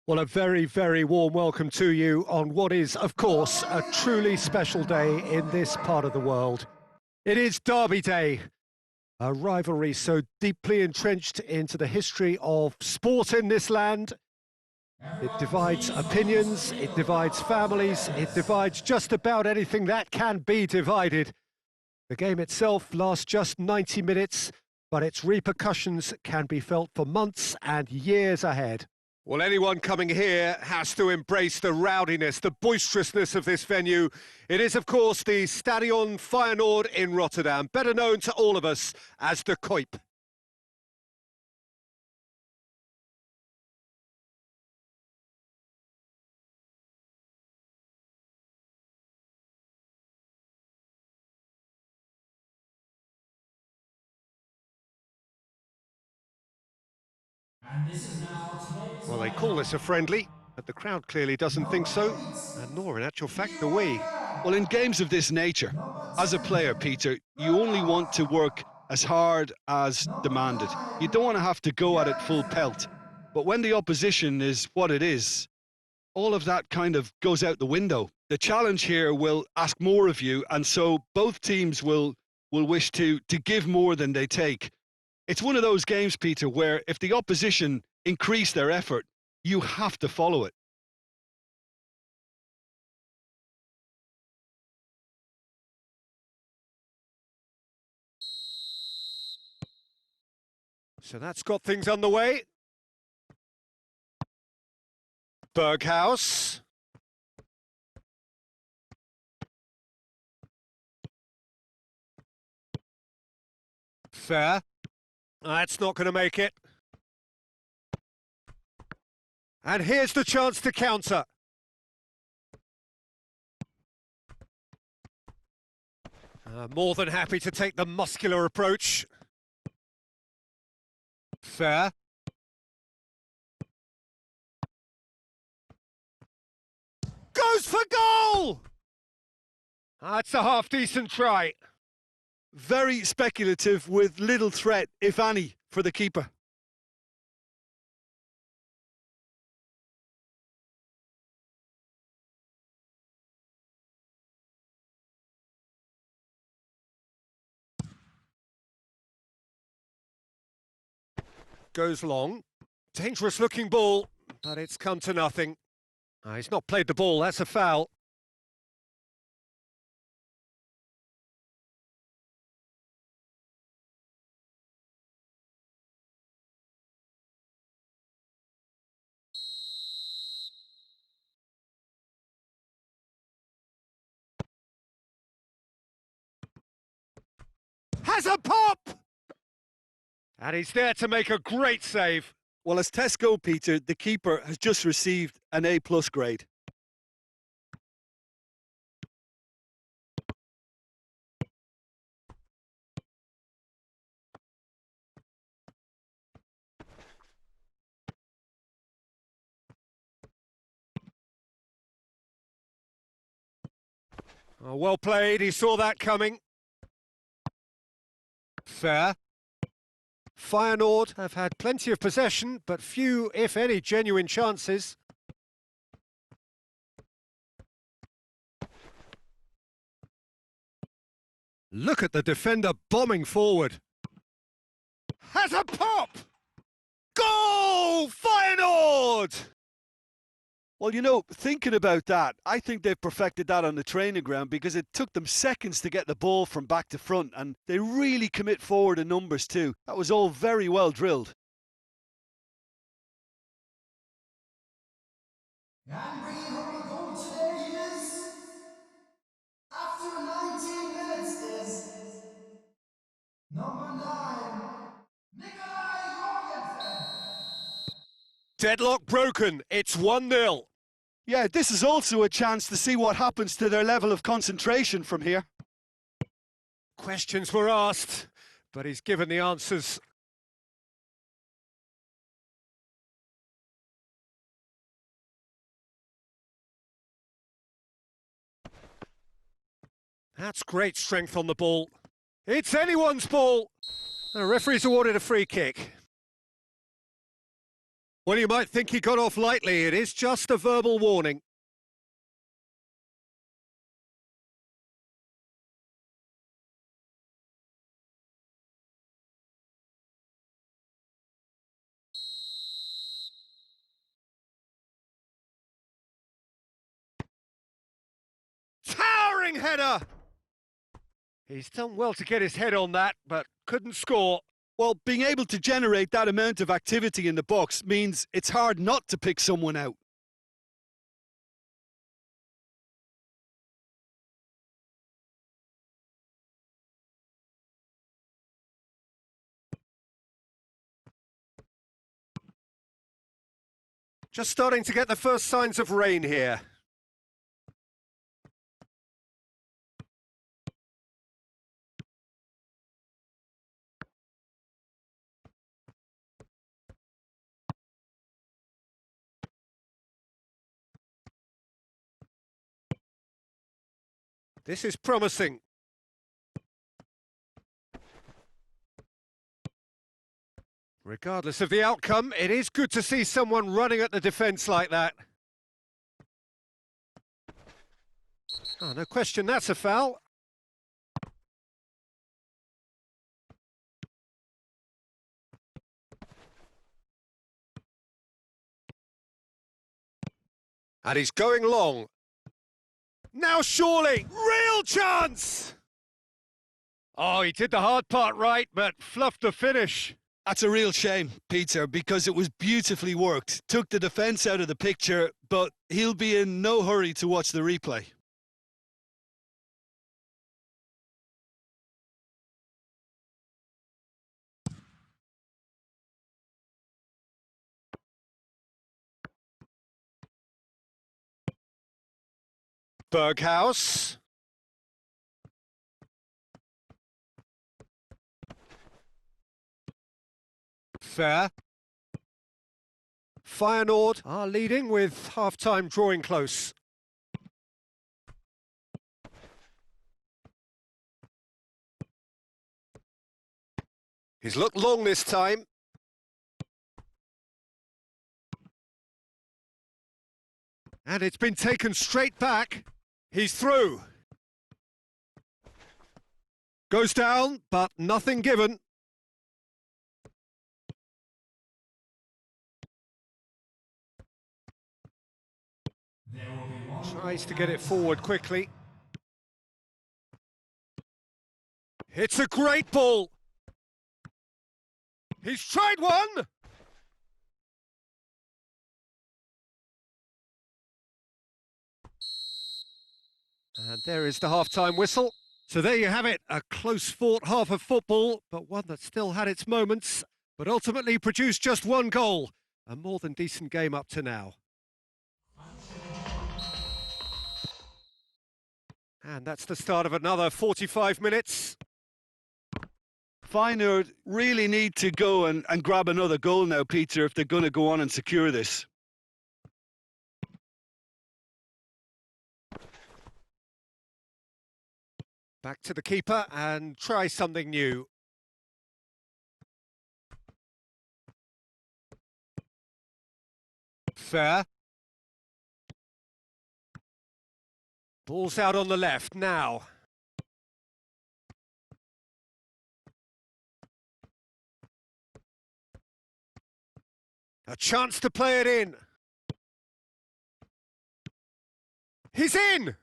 Well, a very, very warm welcome to you on what is, of course, a truly special day in this part of the world. It is Derby Day, a rivalry so deeply entrenched into the history of sport in this land. It divides opinions, it divides families, it divides just about anything that can be divided. The game itself lasts just 90 minutes, but its repercussions can be felt for months and years ahead. Well, anyone coming here has to embrace the rowdiness, the boisterousness of this venue. It is, of course, the Stadion Feyenoord in Rotterdam, better known to all of us as the Kuip. Well, they call this a friendly, but the crowd clearly doesn't think so, and nor, in actual fact, do we. Well, in games of this nature, as a player, Peter, you only want to work as hard as demanded. You don't want to have to go at it full pelt. But when the opposition is what it is, all of that kind of goes out the window. The challenge here will ask more of you, and so both teams will wish to give more than they take. It's one of those games, Peter, where if the opposition increase their effort, you have to follow it. So that's got things underway. Berghaus. Fair. That's not going to make it. And here's the chance to counter. More than happy to take the muscular approach. Fair. Goes for goal! That's a half-decent try. Very speculative with little threat, if any, for the keeper. Goes long. Dangerous looking ball, but it's come to nothing. He's not played the ball, that's a foul. Has a pop! And he's there to make a great save. Well, as tests go, Peter, the keeper has just received an A+ grade. Oh, well played, he saw that coming. Fair. Feyenoord have had plenty of possession, but few, if any, genuine chances. Look at the defender bombing forward. Has a pop! Goal! Feyenoord! Well, you know, thinking about that, I think they've perfected that on the training ground because it took them seconds to get the ball from back to front, and they really commit forward in numbers too. That was all very well drilled. And bringing home the goal today is, after 19 minutes, is number 9, Nikolai Jorgensen. Deadlock broken, it's 1-0. Yeah, this is also a chance to see what happens to their level of concentration from here. Questions were asked, but he's given the answers. That's great strength on the ball. It's anyone's ball. The referee's awarded a free kick. Well, you might think he got off lightly. It is just a verbal warning. Towering header! He's done well to get his head on that, but couldn't score. Well, being able to generate that amount of activity in the box means it's hard not to pick someone out. Just starting to get the first signs of rain here. This is promising. Regardless of the outcome, it is good to see someone running at the defence like that. Oh, no question, that's a foul. And he's going long. Now surely, real chance! Oh, he did the hard part right, but fluffed the finish. That's a real shame, Peter, because it was beautifully worked. Took the defence out of the picture, but he'll be in no hurry to watch the replay. Berghaus. Fair. Feyenoord are leading with half-time drawing close. He's looked long this time. And it's been taken straight back. He's through. Goes down, but nothing given. Tries to get it forward quickly. It's a great ball. He's tried one. And there is the half-time whistle. So there you have it, a close-fought half of football, but one that still had its moments, but ultimately produced just one goal. A more than decent game up to now. And that's the start of another 45 minutes. Feyenoord really need to go and grab another goal now, Peter, if they're going to go on and secure this. Back to the keeper and try something new. Fair. Ball's out on the left now. A chance to play it in. He's in!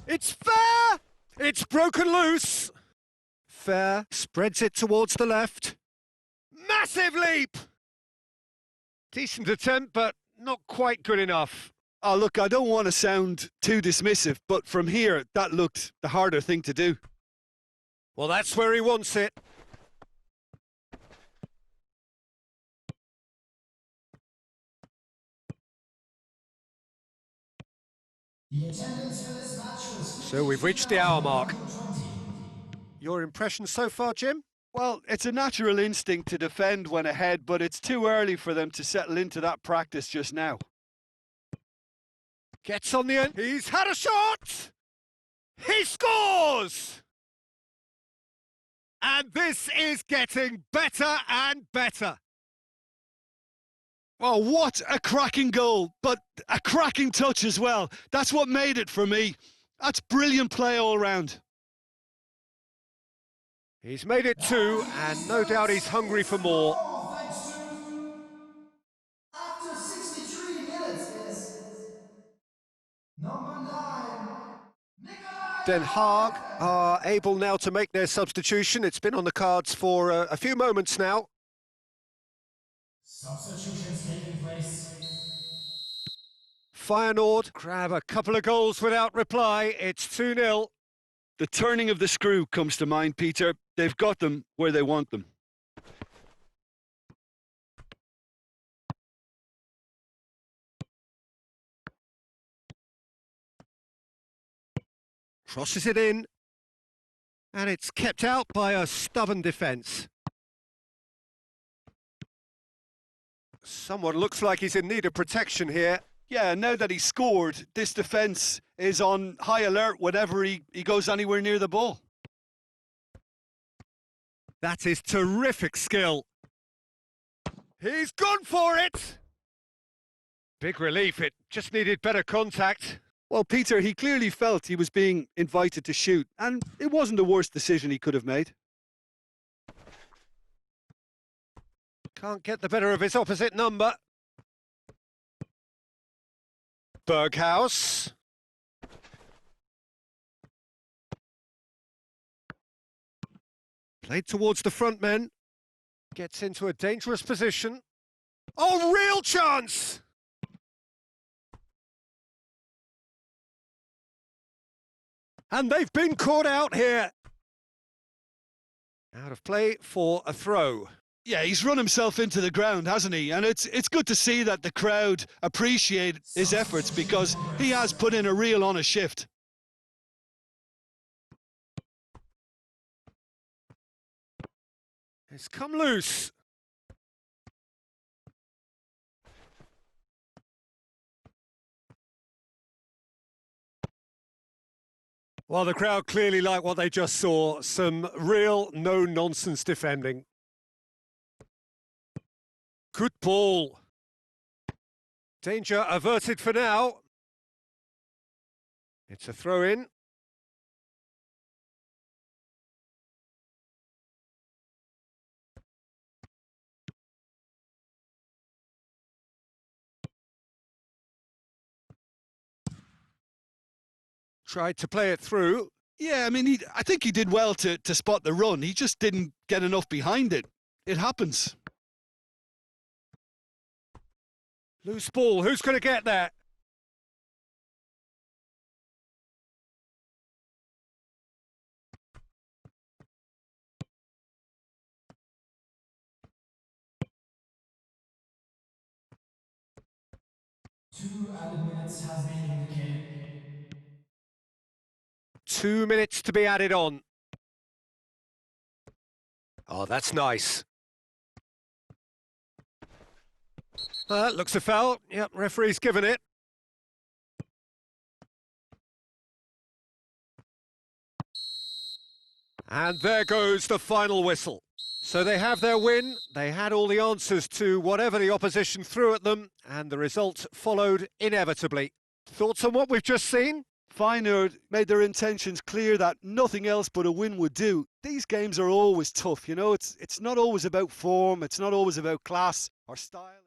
It's fair! It's broken loose. Fair spreads it towards the left. Massive leap! Decent attempt, but not quite good enough. Oh, look, I don't want to sound too dismissive, but from here, that looked the harder thing to do. Well, that's where he wants it. So we've reached the hour mark. Your impression so far, Jim? Well, it's a natural instinct to defend when ahead, but it's too early for them to settle into that practice just now. Gets on the end. He's had a shot! He scores! And this is getting better and better. Oh, what a cracking goal, but a cracking touch as well. That's what made it for me. That's brilliant play all round. He's made it 2, and no doubt he's hungry for more. After 63 minutes is number 9, Den Haag are able now to make their substitution. It's been on the cards for a few moments now. Substitutions taking place. Feyenoord grab a couple of goals without reply. It's 2-0. The turning of the screw comes to mind, Peter. They've got them where they want them. Crosses it in. And it's kept out by a stubborn defence. Someone looks like he's in need of protection here. Yeah, now that he scored, this defence is on high alert whenever he goes anywhere near the ball. That is terrific skill. He's gone for it! Big relief, it just needed better contact. Well, Peter, he clearly felt he was being invited to shoot, and it wasn't the worst decision he could have made. Can't get the better of his opposite number. Berghaus. Played towards the front men. Gets into a dangerous position. Oh, real chance! And they've been caught out here. Out of play for a throw. Yeah, he's run himself into the ground, hasn't he? And it's good to see that the crowd appreciate his efforts because he has put in a real honest shift. It's come loose. Well, the crowd clearly like what they just saw. Some real no-nonsense defending. Good ball. Danger averted for now. It's a throw-in. Tried to play it through. Yeah, I mean, I think he did well to spot the run. He just didn't get enough behind it. It happens. Loose ball, who's going to get that? Two added minutes has been indicated. 2 minutes to be added on. Oh, that's nice. That looks a foul. Yep, referee's given it. And there goes the final whistle. So they have their win. They had all the answers to whatever the opposition threw at them, and the result followed inevitably. Thoughts on what we've just seen? Feyenoord made their intentions clear that nothing else but a win would do. These games are always tough, you know. It's not always about form, it's not always about class or style.